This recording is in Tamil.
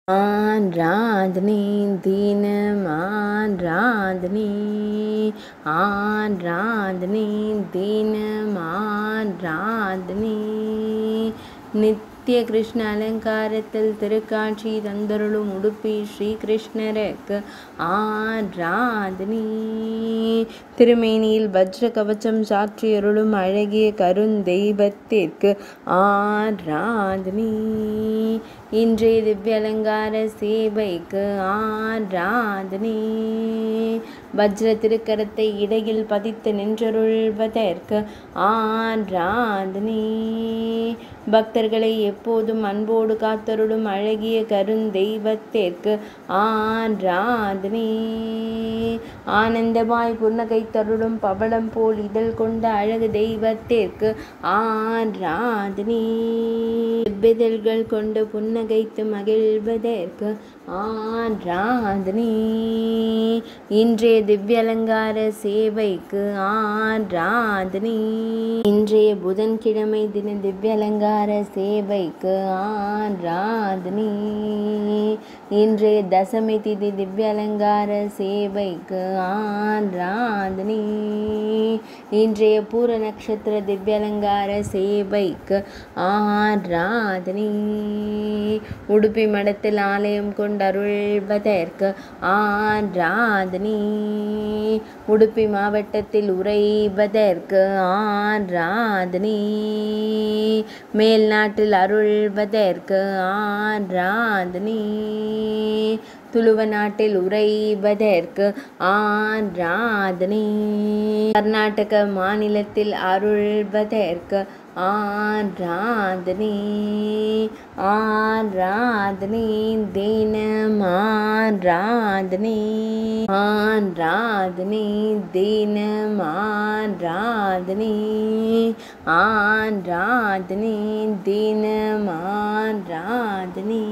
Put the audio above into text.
ஆராதனை தினம் ஆராதனை ஆராதனை தினம் ஆராதனை நித்திய கிருஷ்ண அலங்காரத்தில் திருக்காட்சி தந்தருளும் உடுப்பி ஸ்ரீ கிருஷ்ணருக்கு ஆராதனை திருமேனியில் வஜ்ர கவச்சம் சாற்றியருளும் அழகிய கருந்தெய்வத்திற்கு ஆராதனை இன்றைய திவ்ய அலங்கார சேவைக்கு ஆராதனை வஜ்ர திருக்கரத்தை இடையில் பதித்து நின்றருள்வதற்கு ஆராதனை பக்தர்களை எப்போதும் அன்போடு காத்தருளும் அழகிய கருந்தெய்வத்திற்கு ஆராதனை ஆனந்தமாய் புன்னகை தருளும் பவளம் போல் இதழ் கொண்ட அழகு தெய்வத்திற்கு ஆராதனை செவ்விதழ்கள் கொண்டு புன்னகைத்து மகிழ்வதற்கு ஆராதனை இன்றைய திவ்ய அலங்கார சேவைக்கு ஆராதனை இன்றைய புதன்கிழமை தின திவ்ய அலங்கார சேவைக்கு ஆராதனை இன்றைய தசமி திதி திவ்ய அலங்கார சேவைக்கு ஆராதனை இன்றைய பூர நட்சத்திர திவ்ய அலங்கார சேவைக்கு ஆராதனை உடுப்பி மடத்தில் ஆலயம் கொண்டருள்வதற்கு ஆராதனை உடுப்பி மாவட்டத்தில் உறைவதற்கு ஆராதனை மேல் நாட்டில் அருள்வதற்கு ஆராதனை துளுவ நாட்டில் உறைவதற்கு ஆராதனை கர்நாடக மாநிலத்தில் அருள்வதற்கு ஆராதனை ஆராதனை தினம் ஆராதனை ஆராதனை தினம் ஆராதனை ஆராதனை தினம் ஆராதனை